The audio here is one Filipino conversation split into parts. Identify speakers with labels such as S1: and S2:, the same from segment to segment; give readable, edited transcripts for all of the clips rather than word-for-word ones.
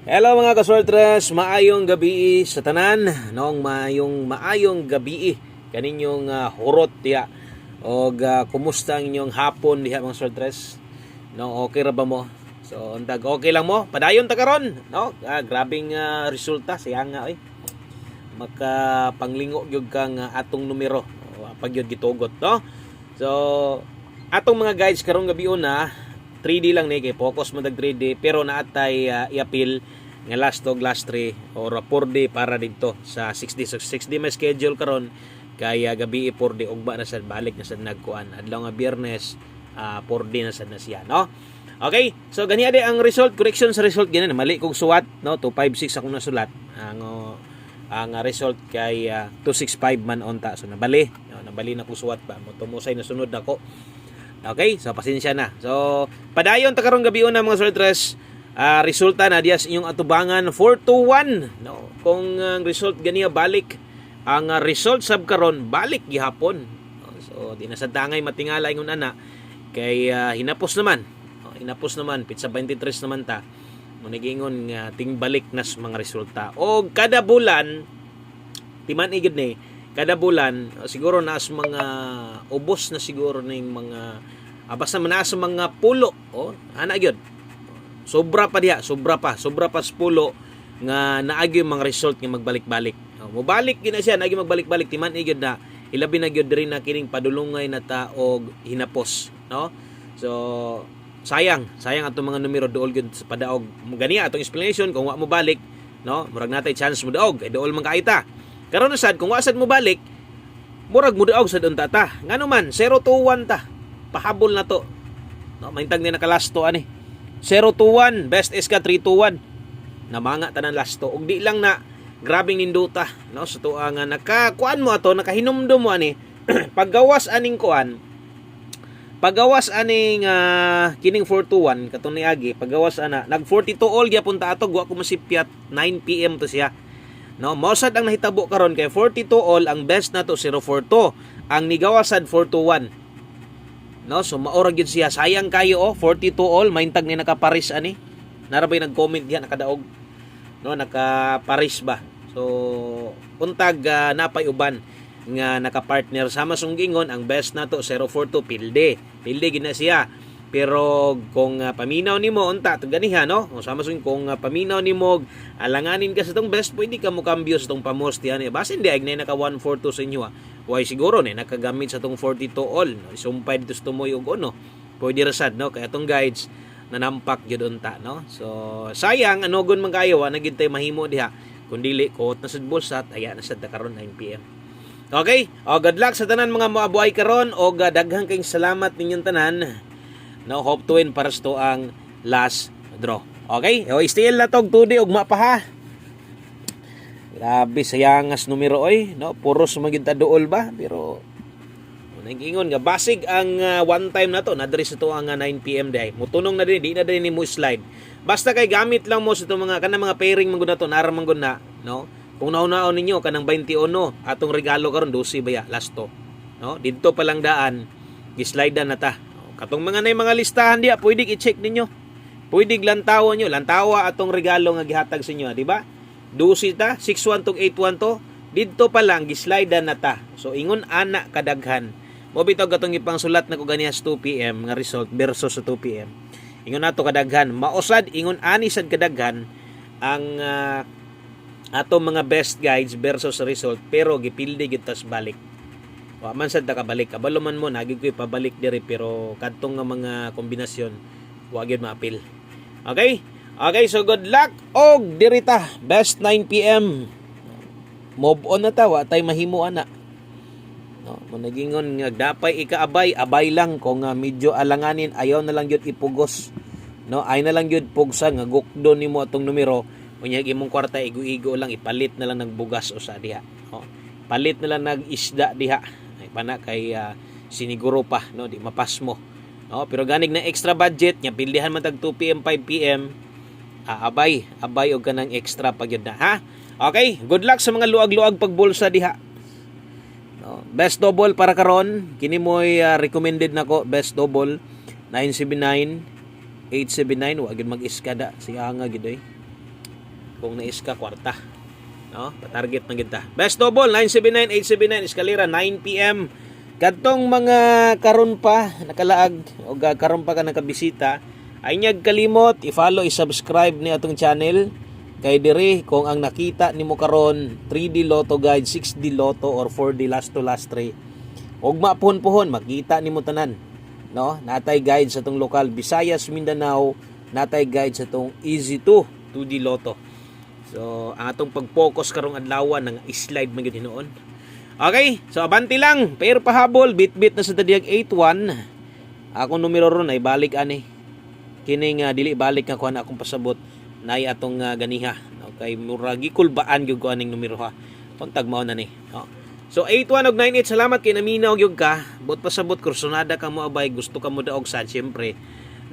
S1: Hello mga kasortres, maayong gabi sa tanan, noong maayong gabi kaninyong hurot diha o kumusta ang inyong hapon diha mga sortres. No, okay ra ba mo? So undag okay lang mo? Padayon ta karon, no? Grabing resulta siya nga oy. Maka panglingo gyud kang atong numero pag yun gitugot, no? So atong mga guides karong gabi una 3D lang ni kay focus mo dag 3D pero naatay i-appeal nga last 3 or 4D para dito sa 6D. So 6D may schedule karon kaya gabi 4D ugba na sad balik na sad nagkuan adlaw nga Biyernes 4D na sad na siya, no? Okay, so gani ade ang result, correction sa result gani na mali kog suwat, no? 256 akong nasulat. Ang result kay 265 man onta, so nabali, no? Nabali na ko suwat ba mo tumusay na sunod nako. Okay, so pasensya na. So, padayon ta karong gabi una mga sortres. Resulta na dias inyong atubangan 4-1. No, kung ang result ganiya balik, ang result sab karon balik gihapon. So, di na sad tangay matingala ingon ana kay hinapos naman. Hinapos naman pizza 23 naman ta. Mo nagingon nga tingbalik nas mga resulta. O kada bulan timan igid ni kada bulan siguro nas mga ubos na siguro ning mga basta manaas sa mga pulo ana gyud sobra pa sa pulo nga naagi yung mga result nga magbalik-balik. Mobalik gyud na siya naagi magbalik-balik timan gyud na ilabi na gyud diri na kining padulungay na ta og hinapos, no? So sayang atong mga numero duol gyud sa padaog mo ganiya atong explanation kung wa mo balik, no? Murag natay chance mo daog duol man kaita. Karon na sad kung wasad mo balik, murag mo daog sad unta ta. Ngano man 0-1 ta. Pahabol na to. No, maintag ni nakalasto ani. 0-1, best is ka 3-1. Namanga tanan lasto. Ug di lang na grabing ninduta, no? Sa tuwa nga nakakuan mo ato, nakahinumdum mo ani. Paggawas aning kuan. Paggawas aning kining 4-1 katong niagi, paggawas ana nag 42 all gyapon ta ato, wa ko masipyat 9 PM to siya. No, mosad ang nahitabo karon kay 42 all ang best nato 0-4-2. Ang nigawasad 4-1. No, so maora gyud siya. Sayang kayo 42 all maintag ni nakaparis ani. Narabay nag-comment diha nakadaog. No, nakaparis ba. So untag napay uban nga nakapartner sama sunggingon ang best nato 0-4-2 pilde. Pilde gid na siya. Pero kung paminaw nimo unta to ganiha, no? O sama sung kung paminaw nimo alanganin ka sa tong best, pwede ka mo kambyo sa tong pamos diyan. Basin di agnay naka 1-4-2 sa inyo. Why siguro ni nakagamit sa tong 42 all, no? Isumpay dito sa tumoy og uno. Pwede rasad, no? Kaya tong guides nanampak gyud unta, no? So sayang anogon man kayo wa na gid tay mahimo diha. Kun dili kot na sad bulsat aya na sad karon 9 PM. Okay? O good luck sa tanan mga moabuay karon og daghang kayong salamat ninyong tanan. No, hope to win para sa ang last draw. Okay? O still na tog 2D ugma pa ha. Grabe sayangas numero oy, no? Puros maging duol ba? Pero nag-ingon nga basig ang one time na to, nadiri sa to ang 9 PM day. Mutunong na din, di na din ni mo slide. Basta kay gamit lang mo sa to mga kanang mga pairing man gud na to, naramang gud na, no? Kung naunaon ninyo kanang 21 atong regalo karon 12 baya last to. No? Didto pa lang daan, gi-slide na ta. Katong mga nay mga listahan diya, pwede i-check ninyo. Pwede lantawan nyo, lantawa atong regalo nga gihatag sa inyo, di ba? 12 ta, 6-1 tong 8-1 to, didto pa lang gislide na ta. So ingon ana kadaghan. Mo bitaw katong ipang sulat na ko ganiya sa 2 PM nga result versus sa 2 PM. Ingon nato kadaghan, mausad ingon ani sad kadaghan ang atong mga best guides versus result pero gipildi gyud tas balik. Wa man sad ta kabalik, kabalo man mo nagig ko ipabalik diri pero kadtong nga mga kombinasyon wa gyud maapil. Okay? Okay, so good luck og diri ta best 9 PM. Move on na ta wa tay mahimo ana. No, mo nagingon nga dapay ikaabay, abay lang kung medyo alanganin ayaw na lang gyud ipugos. No, ay na lang gyud pugsa nga gukdo nimo atong numero. Unyag imong kwarta igo-igo lang ipalit na lang nagbugas usa diha. No, palit na lang nag-isda diha. Pana kay siniguro pa, no, di mapas mo, no? Pero ganig na extra budget nya pildihan man tag 2 PM 5 PM abay og kanang extra pagyud na ha. Okay, good luck sa mga luag-luag pagbulsa diha, no? Best double para karon kini moy recommended nako best double 979 879 wa gid mag-iskada siya nga gid kung nais ka kwarta. No? Pa-target man kita. Best double 979-879 eskalera 9 PM. Kadtong mga karon pa nakalaag o karon pa ka nakabisita, ay nyag kalimot i-follow, i-subscribe ni atong channel kay diri kung ang nakita nimo karon 3D Lotto guide, 6D Lotto or 4D last to last 3. Og mapuhon-puhon makita nimo tanan. No? Natay guide sa tong lokal Visayas, Mindanao, natay guide sa tong Easy 2D Lotto. So, ang atong pag-focus karong adlaw nang slide man gyud hinoon. Okay, so abanti lang, pero pahabol bit-bit na sa tadiyag 81. Akong numero ron ay balik ani. Kining dili balik nga kuan akong pasabot nay atong ganiha. Okay, mura gikulbaan gyud ko aning numero ha. Kontag mao na ni. No? So 81 og 98 salamat kay naminaw gyud ka. Bot pasabot kursunada ka mo abay, gusto ka mo daog sad syempre.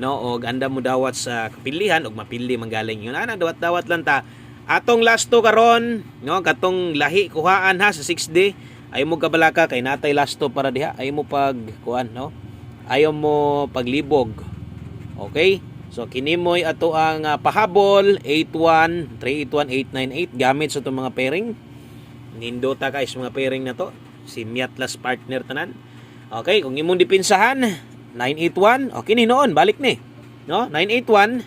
S1: No, og anda mo dawat sa kapilihan og mapili manggaling yun. Ana dawat-dawat lang ta. Atong last to karon, no, katong lahi kuhaan ha sa 6D. Ay mo kabalaka kay natay last to para diha. Ay mo pag kuan, no. Ayaw mo paglibog. Okay? So kinimoy ato ang pahabol 81 381 898 gamit sa itong mga pairing. Nindota ka is mga pairing na to. Si Miatlas partner tanan. Okay, kung imong dipinsahan 981, okay ni noon, balik ni. No? 981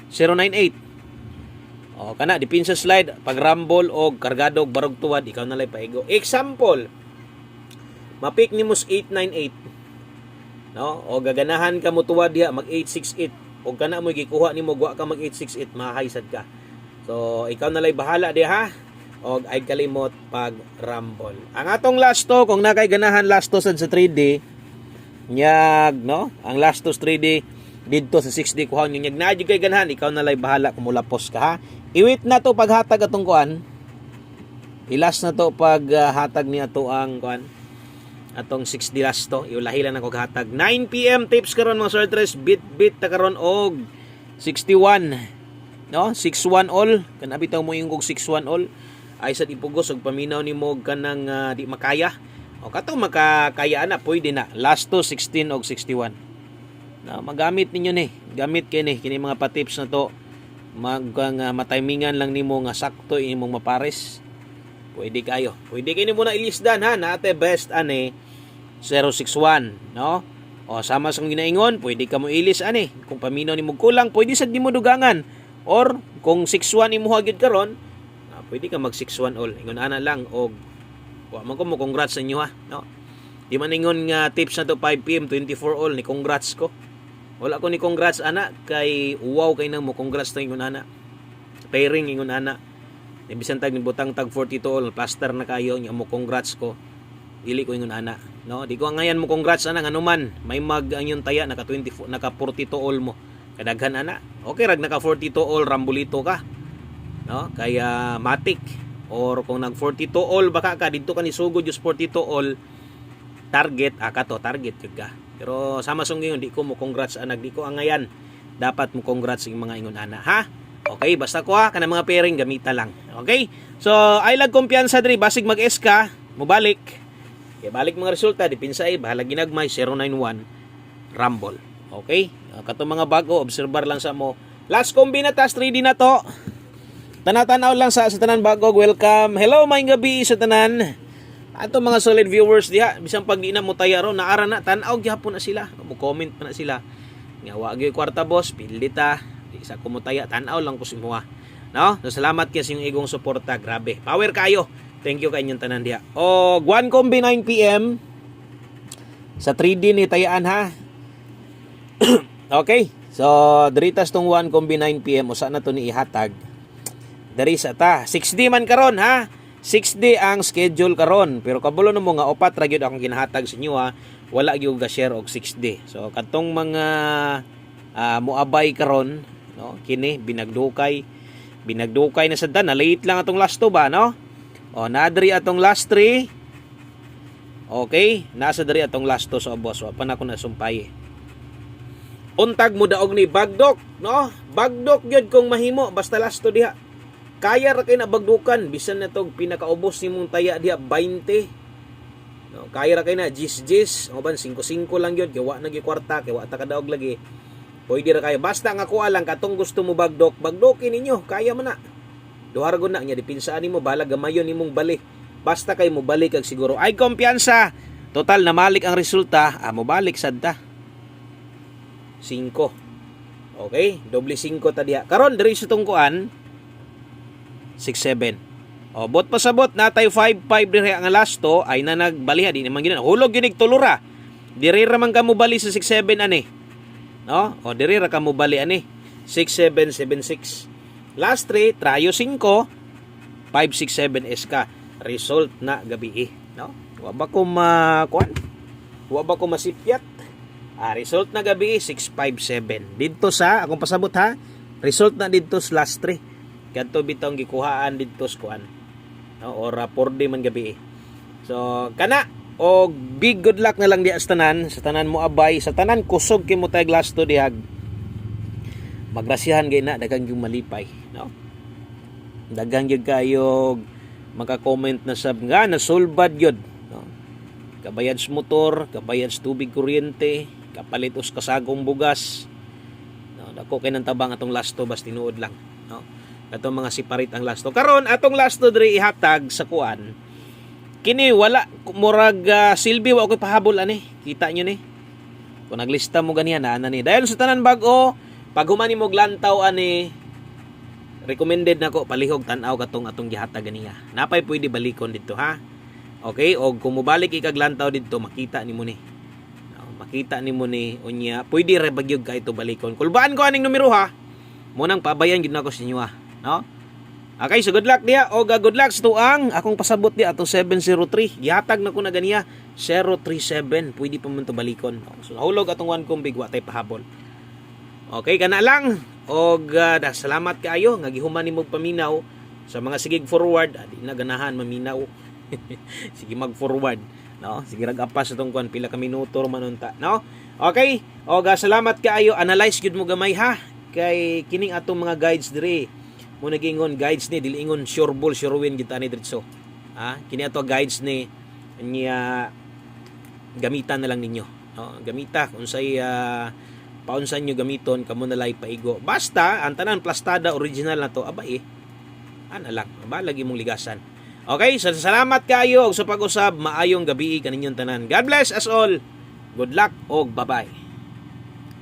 S1: 098. O kana dipinsa slide pag rumble og kargado og barog tuwad ikaw na lay paigo. Example. Mapik nimo 898. No? O gaganahan ka mo tuwad diha mag 868. O kana mo gikuha nimo wa ka mag 868 mahaysad ka. So ikaw na lay bahala diha. Og ay kalimot pag rumble. Ang atong last to kung nakay ganahan last to sa 3D nyag no, ang last to 3D didto sa 6D kuha niyo nyag naadyo kay ganahan ikaw na lay bahala kung mulapos ka ha. Iwit na to paghatag atong kuan. Ilas na to paghatag ni ato ang kuan. Atong 6D last to. Iulahi lang ako hatag. 9 PM tips karon mga sortress. Bit ta karon og 61. No? 61 all. Kana bitaw mo yung 61 all. Ay sa ipugos og paminaw nimo kanang di makaya. O katong makakaya na pwede na. Last to 16 og 61. Na magamit ninyo ni. Gamit kay ni kini mga pa-tips na to. Matimingan lang nimo nga sakto imong mapares. Pwede kayo. Pwede kayo mo na ilisdan ha. Nate best ane 061, no? O sama sang ginaingon, pwede ka mo ilis ani. Kung paminaw nimo kulang, pwede sad nimo dugangan. Or kung 61 imo hagid karon, pwede ka mag 61 all. Ingon ana lang og wa man ko mo congrats sa inyo ha, no? Di man ingon nga tips na to 5 PM 24 all ni congrats ko. Wala ko ni congrats ana kay wow kay nang mo congrats to ingon ana. Pairing ingon ana. Bisan tag nibutang tag 42 all plaster na kayo nya mo congrats ko. Dili ko ingon ana, no? Di ko ngayon mo congrats ana nganuman. May mag anyon taya naka 24 naka 42 all mo. Kadaghan ana. Okay rag naka 42 all rambulito ka. No? Kaya matik or kung nag 42 all baka ka didto ka ni sugod yung 42 all target aka to target jud ka. Pero sama song ngayon, di ko mo congrats anag, di ko angayan. Dapat mo congrats yung mga ingon ana, ha? Okay, basta ko ha, kanang mga pairing gamita lang. Okay? So, ay lag kumpiyansa diri, basig mag-S ka, mubalik. Okay, balik mga resulta, dipinsa ay, bahala ginagmay, 091, rumble. Okay? Kato mga bago, obserbar lang sa mo. Last combi na tas, 3D na to. Tanatanaw lang sa tanan bago, welcome. Hello, maayong gabi sa tanan. Ato mga solid viewers diha, bisang pag di na mo tayaro, naara na, tanaw gyapon na sila. Mo comment pa na sila. Nga wa gyud kwarta boss, pili ta. Di sa kumutaya, tanaw lang ko si mo. No? So salamat kay sa inyong igong suporta, grabe. Power kayo. Thank you kay inyong tanan diha. O one combi 9 PM sa 3D ni tayaan ha. Okay. So diritas tong one combi 9 PM usa na to ni ihatag. Dari sa ta 6D man karon ha. 6D ang schedule karon pero kabulo namo nga upat ra gyud akong ginahatag sa inyo ha. Wala gyud ga share og 6D. So katong mga muabay karon no kini binagdukay na sad na late lang atong last 2 ba no. O nadri atong last 3. Okay, nasa diri atong last 2 so boss wa pa na ko nasumpay. Untag mo daog ni bagdok no. Bagdok gyud kung mahimo basta last 2 diha. Kaya ra kay na bagdukan bisan na tog pinakaubos nimong taya diha 20. No, kaya ra kay na jis o ban 5-5 lang gyud kay wa na gyud kwarta kay wa ta kadaog lagi. Pwede ra kayo basta nga kuha lang katong gusto mo bagdok, bagdokin ninyo, kaya man na. Duha ra gud na nya dipinsaan nimo bahala gamayon nimong bali. Basta kay mo balik kag siguro ay kumpiyansa. Total na malik ang resulta, mo balik sad ta. 5. Okay, doble 5 ta diha. Karon diri sa tungkuan 6-7. O, bot pasabot natay 5-5 diri ang lasto ay na nagbaliha di naman ginan. Hulog gyud tulura. Diri ra man kamo bali sa 6-7 ani. No? O diri ra kamo bali ani. 6-7 7-6. Last 3 trayo 5 5-6-7 SK. Result na gabi no? Wa ba ko kuan? Wa ba ko masipyat? Result na gabi 6-5-7. Dito sa akong pasabot ha. Result na dito sa last 3. Kadto bitong gikuhaan dito sa kuan. No, or 4D man gabi. So kana og big good luck na lang di sa tanan mo abay, sa tanan kusog kay mo tag last to diag. Magrasyahan gay na daghang yung malipay, no? Daghang gyud kayo maka-comment na sab nga nasulbad gyud, no? Kabayad sa motor, kabayad sa tubig kuryente, kapalit us kasagong bugas. No, dako kay nang tabang atong last to bas tinuod lang, no? Atong mga siparit ang last to. Karon atong last to diri ihatag sa kuan. Kini wala murag silbi wa ko pahabol ani. Kita nyo ni. Kung naglista mo ganiya na ni. Dayon sa tanan bag-o, pag humani mo glantaw ani, recommended nako palihog tan-aw katong atong gihatag ganiya. Napay pwede balikon dito ha. Okay, og kung mobalik ikaglantaw dito makita nimo ni. Makita nimo ni unya, pwede ra bagyog ka ito balikon. Kulbaan ko aning numero ha. Munang pabayan gid nako sa inyo ha. No? Okay, so good luck diya. O good luck sa tuang akong pasabot diya ato 703. Gihatag na ko na ganiya 037. Pwede pa man to balikon. So nahulog atong one kumbig wa tay pahabol. Okay, kana lang. Og salamat kaayo nga gihuman nimo paminaw sa mga sigig forward. Di na ganahan maminaw. Sige mag-forward, no? Sige rag-apas atong kuan pila ka minuto man unta, no? Okay. Og salamat kaayo. Analyze gyud mo gamay ha. Kay kining atong mga guides diri. Mo nagingon guides ni dili ingon sure ball sure win kita ni diretso. Kini ato guides ni niya gamitan na lang ninyo, no? Gamita unsay paunsan nyo gamiton kamo na lay paigo. Basta ang tanan plastada original na to abay ana lang balagi mong ligasan. Okay, so salamat kayo og sa pag-usab. Maayong gabi kaninyong tanan. God bless us all. Good luck og bye-bye.